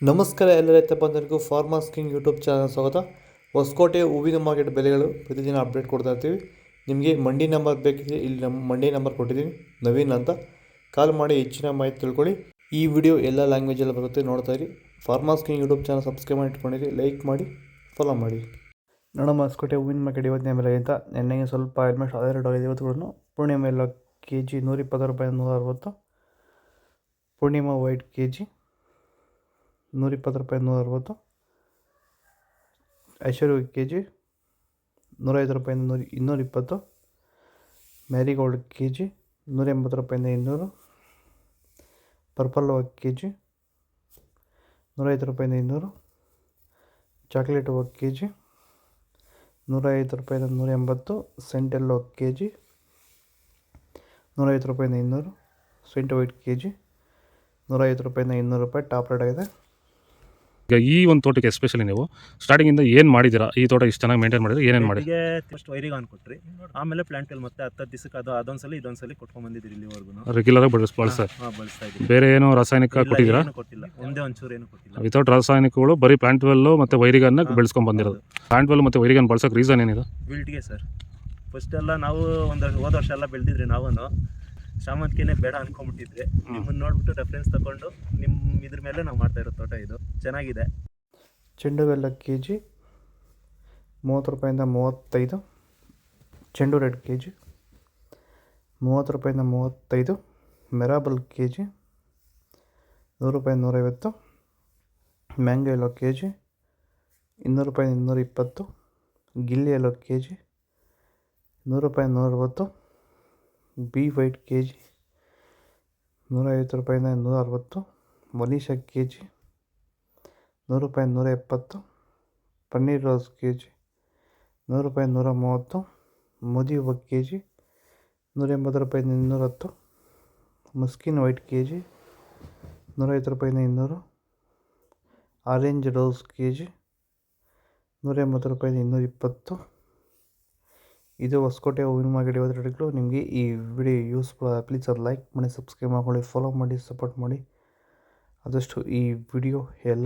ನಮಸ್ಕಾರ ಎಲ್ಲ ರೈತ ಬಂಧುಗಳಿಗೂ ಫಾರ್ಮರ್ಸ್ ಕಿಂಗ್ ಯೂಟ್ಯೂಬ್ ಚಾನಲ್ ಸ್ವಾಗತ. ಹೊಸಕೋಟೆ ಹೂವಿನ ಮಾರ್ಕೆಟ್ ಬೆಲೆಗಳು ಪ್ರತಿದಿನ ಅಪ್ಡೇಟ್ ಕೊಡ್ತಾ ಇರ್ತೀವಿ. ನಿಮಗೆ ಮಂಡಿ ನಂಬರ್ ಬೇಕಿದ್ರೆ ಇಲ್ಲಿ ನಮ್ಮ ಮಂಡಿ ನಂಬರ್ ಕೊಟ್ಟಿದ್ದೀನಿ, ನವೀನ್ ಅಂತ. ಕಾಲ್ ಮಾಡಿ ಹೆಚ್ಚಿನ ಮಾಹಿತಿ ತಿಳ್ಕೊಳ್ಳಿ. ಈ ವಿಡಿಯೋ ಎಲ್ಲ ಲ್ಯಾಂಗ್ವೇಜಲ್ಲಿ ಬರುತ್ತೆ, ನೋಡ್ತಾ ಇರಿ. Farmers king YouTube channel subscribe ಮಾಡಿ ಇಟ್ಕೊಂಡಿರಿ, ಲೈಕ್ ಮಾಡಿ, ಫಾಲೋ ಮಾಡಿ. ನೋಡೋಣ ಹೊಸಕೋಟೆ ಹೂವಿನ ಮಾರ್ಕೆಟ್ ಇವತ್ತಿನ ಬೆಲೆಗಿಂತ ನೆನ್ನೆಗೆ ಸ್ವಲ್ಪ ಆಲ್ಮೋಸ್ಟ್ ಅದೇ ರೇಟ್ ಆಗಿದೆ. ಇವತ್ತುಗಳನ್ನು ಪೂರ್ಣಿಮಾ ಎಲ್ಲ KG 120 ರೂಪಾಯಿ 160, ಪೂರ್ಣಿಮಾ ವೈಟ್ KG 120 ರೂಪಾಯಿ 160, ಐಶ್ವರ್ಯ KG 105 ರೂಪಾಯಿಂದ 220, ಮ್ಯಾರಿಗೋಲ್ಡ್ KG 180 ರೂಪಾಯಿಂದ 200, ಪರ್ಪಲ್ KG 105 ರೂಪಾಯಿಂದ 200, ಚಾಕ್ಲೇಟ್ KG 105 ರೂಪಾಯಿಂದ 180, ಸೆಂಟೆಲ್ಲೋ KG 150 ರೂಪಾಯಿಂದ 200, ಸೆಂಟ್ ವೈಟ್ KG 150 ರೂಪಾಯಿಂದ 200 ರೂಪಾಯಿ ಟಾಪ್ ರೇಟ್ ಆಗಿದೆ. ಈಗ ಈ ಒಂದು ತೋಟಕ್ಕೆ ಎಸ್ಪೆಷಲಿ ನೀವು ಸ್ಟಾರ್ಟಿಂಗಿಂದ ಏನು ಮಾಡಿದ್ದೀರಾ? ಈ ತೋಟ ಇಷ್ಟು ಚೆನ್ನಾಗಿ ಮೇಂಟೈನ್ ಮಾಡಿದ್ರೆ ಏನೇನು ಮಾಡಿ? ಫಸ್ಟ್ ವೈರಿಗೆ ಅನ್ಕೊಟ್ರಿ, ಆಮೇಲೆ ಪ್ಲಾಂಟಲ್ಲಿ ಮತ್ತೆ 10 ದಿವಸಕ್ಕೆ ಅದೊಂದ್ಸಲಿ ಇದೊಂದ್ಸಲಿ ಕೊಟ್ಕೊಂಡ್ ಬಂದಿದ್ದೀರಿ ಇಲ್ಲಿವರೆಗೂ. ರೆಗ್ಯುಲರ್ ಆಗಿ ಬಳಸ್ತಾ ಬಳಸ್ತಾ ಇದ್ದೀವಿ. ಬೇರೆ ಏನೋ ರಾಸಾಯನಿಕ ಕೊಟ್ಟಿದ್ದೀರಾ? ಕೊಟ್ಟಿಲ್ಲ, ಒಂದೇ ಒಂಚೂರು ಏನು ಕೊಟ್ಟಿಲ್ಲ. ವಿತೌಟ್ ರಾಸಾಯನಿಕಗಳು ಬರೀ ಪ್ಲಾಂಟ್ ವೆಲ್ಲು ಮತ್ತು ವೈರಿಗನ್ನ ಬೆಳೆಸ್ಕೊಂಡು ಬಂದಿರೋದು. ಪ್ಲಾಂಟ್ ವೆಲ್ ಮತ್ತು ವೈರಿಗನ್ ಬಳಸೋಕೆ ರೀಸನ್ ಏನಿದೆ? ವಿಲ್ಟ್ಗೆ ಸರ್. ಫಸ್ಟ್ ಎಲ್ಲ ನಾವು ಹೋದ ವರ್ಷ ಎಲ್ಲ ಬೆಳೆದಿದ್ರಿ, ನಾವು ಶಾಮಂತಿಗೆನೇ ಬೇಡ ಅನ್ಕೊಂಡ್ಬಿಟ್ಟಿದ್ರಿ. ನಿಮ್ಮನ್ನು ನೋಡ್ಬಿಟ್ಟು ರೆಫರೆನ್ಸ್ ತಗೊಂಡು ನಿಮ್ಮ ಇದ್ರ ಮೇಲೆ ನಾವು ಮಾಡ್ತಾ ಇರೋ ತೋಟ ಇದು ಚೆನ್ನಾಗಿದೆ. ಚೆಂಡು ಬೆಲ್ಲ KG 30 ರೂಪಾಯಿಂದ 35, ಚೆಂಡು ರೆಡ್ KG 30 ರೂಪಾಯಿಂದ 35, ಮೆರಾಬಲ್ KG 100 ರೂಪಾಯಿಂದ 150, ಮ್ಯಾಂಗೋ ಎಲ್ಲೋ KG 200 ರೂಪಾಯಿಂದ 220, ಗಿಲ್ಲಿ ಎಲ್ಲೋ KG 100 ರೂಪಾಯಿಂದ 160, ಬಿ ವೈಟ್ KG 150 ರೂಪಾಯಿಂದ 160, ಮನೀಷಾ KG 100 ರೂಪಾಯಿಂದ 170, ಪನ್ನೀರ್ ರೋಸ್ KG 100 ರೂಪಾಯಿಂದ 130, ಮೋದಿ ಹೂವು KG 180 ರೂಪಾಯಿಂದ 210, ಮಸ್ಕಿನ್ ವೈಟ್ KG 150 ರೂಪಾಯಿಂದ 200, ಆರೆಂಜ್ ರೋಸ್ KG 180 ರೂಪಾಯಿಂದ 220. ಇದು ಹೊಸಕೋಟೆ ಹೂವಿನ ಮಾರ್ಕೆಟ್ ಇವತ್ತು ರೇಟ್ಗಳು. ನಿಮಗೆ ಈ ವಿಡಿಯೋ ಯೂಸ್ಫುಲ್ ಪ್ಲೀಸ್ ಅದು ಲೈಕ್ ಮಾಡಿ, ಸಬ್ಸ್ಕ್ರೈಬ್ ಮಾಡ್ಕೊಳ್ಳಿ, ಫಾಲೋ ಮಾಡಿ, ಸಪೋರ್ಟ್ ಮಾಡಿ. ಆದಷ್ಟು ಈ ವಿಡಿಯೋ ಎಲ್ಲ